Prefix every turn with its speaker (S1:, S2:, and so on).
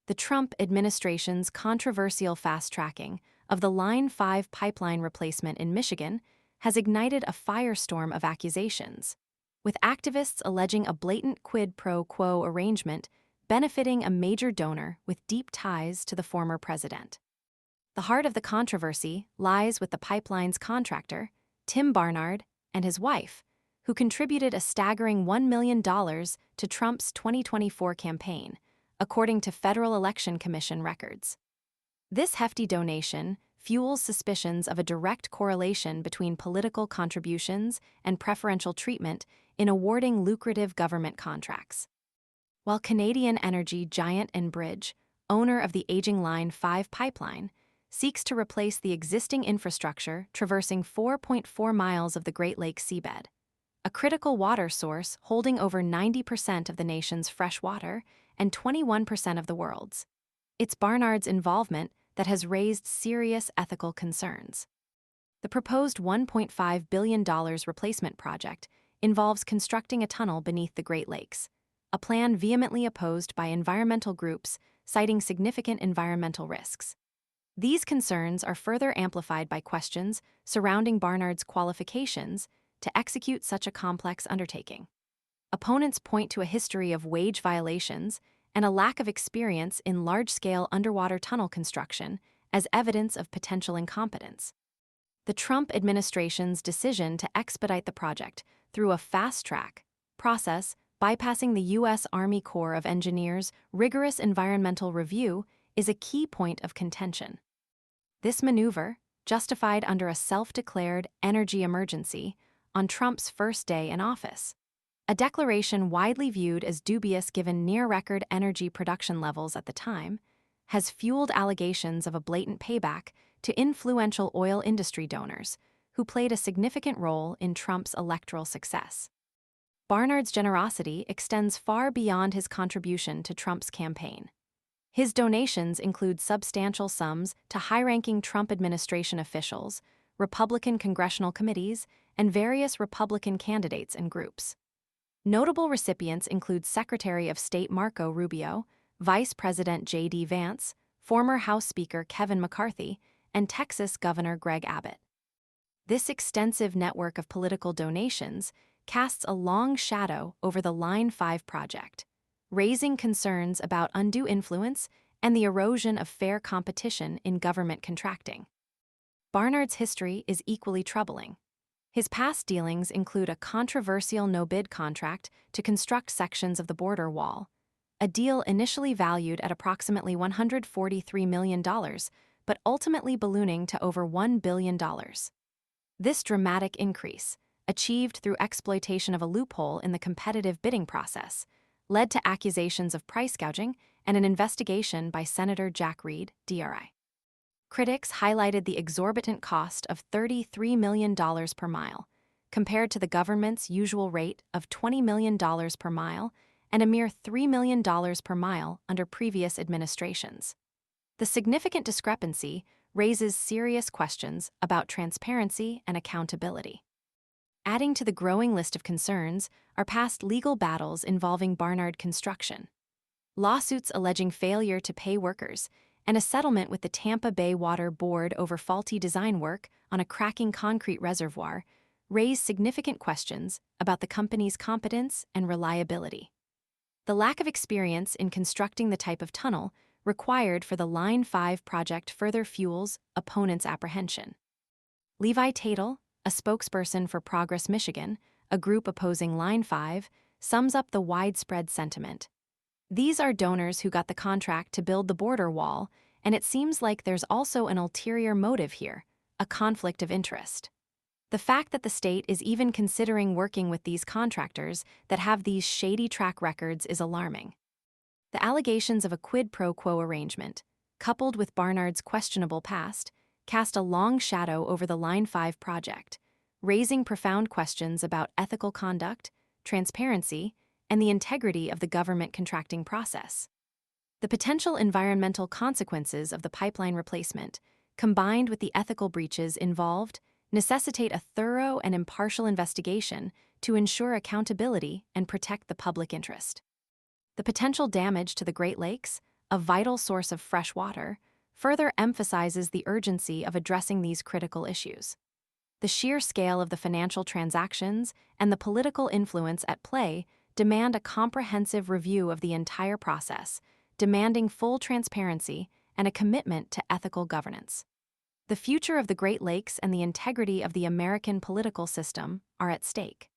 S1: the Trump administration's controversial fast-tracking of the Line 5 pipeline replacement in Michigan has ignited a firestorm of accusations, with activists alleging a blatant quid pro quo arrangement benefiting a major donor with deep ties to the former president. The heart of the controversy lies with the pipeline's contractor, Tim Barnard, and his wife, who contributed a staggering $1 million to Trump's 2024 campaign, according to Federal Election Commission records. This hefty donation fuels suspicions of a direct correlation between political contributions and preferential treatment in awarding lucrative government contracts. While Canadian energy giant Enbridge, owner of the aging Line 5 pipeline, seeks to replace the existing infrastructure traversing 4.4 miles of the Great Lakes seabed, a critical water source holding over 90% of the nation's fresh water and 21% of the world's. It's Barnard's involvement that has raised serious ethical concerns. The proposed $1.5 billion replacement project involves constructing a tunnel beneath the Great Lakes, a plan vehemently opposed by environmental groups citing significant environmental risks. These concerns are further amplified by questions surrounding Barnard's qualifications to execute such a complex undertaking. Opponents point to a history of wage violations and a lack of experience in large-scale underwater tunnel construction as evidence of potential incompetence. The Trump administration's decision to expedite the project through a fast-track process, bypassing the U.S. Army Corps of Engineers' rigorous environmental review, is a key point of contention. This maneuver, justified under a self-declared energy emergency on Trump's first day in office, a declaration widely viewed as dubious given near-record energy production levels at the time, has fueled allegations of a blatant payback to influential oil industry donors who played a significant role in Trump's electoral success. Barnard's generosity extends far beyond his contribution to Trump's campaign. His donations include substantial sums to high-ranking Trump administration officials, Republican congressional committees, and various Republican candidates and groups. Notable recipients include Secretary of State Marco Rubio, Vice President J.D. Vance, former House Speaker Kevin McCarthy, and Texas Governor Greg Abbott. This extensive network of political donations casts a long shadow over the Line 5 project, raising concerns about undue influence and the erosion of fair competition in government contracting. Barnard's history is equally troubling. His past dealings include a controversial no-bid contract to construct sections of the border wall, a deal initially valued at approximately $143 million, but ultimately ballooning to over $1 billion. This dramatic increase, achieved through exploitation of a loophole in the competitive bidding process, led to accusations of price gouging and an investigation by Senator Jack Reed, DRI. Critics highlighted the exorbitant cost of $33 million per mile, compared to the government's usual rate of $20 million per mile and a mere $3 million per mile under previous administrations. The significant discrepancy raises serious questions about transparency and accountability. Adding to the growing list of concerns are past legal battles involving Barnard Construction, lawsuits alleging failure to pay workers, and a settlement with the Tampa Bay Water Board over faulty design work on a cracking concrete reservoir raise significant questions about the company's competence and reliability. The lack of experience in constructing the type of tunnel required for the Line 5 project further fuels opponents' apprehension. Levi Tatel, a spokesperson for Progress Michigan, a group opposing Line 5, sums up the widespread sentiment. These are donors who got the contract to build the border wall, and it seems like there's also an ulterior motive here, a conflict of interest. The fact that the state is even considering working with these contractors that have these shady track records is alarming. The allegations of a quid pro quo arrangement, coupled with Barnard's questionable past, cast a long shadow over the Line 5 project, raising profound questions about ethical conduct, transparency, and the integrity of the government contracting process. The potential environmental consequences of the pipeline replacement, combined with the ethical breaches involved, necessitate a thorough and impartial investigation to ensure accountability and protect the public interest. The potential damage to the Great Lakes, a vital source of fresh water, further emphasizes the urgency of addressing these critical issues. The sheer scale of the financial transactions and the political influence at play demand a comprehensive review of the entire process, demanding full transparency and a commitment to ethical governance. The future of the Great Lakes and the integrity of the American political system are at stake.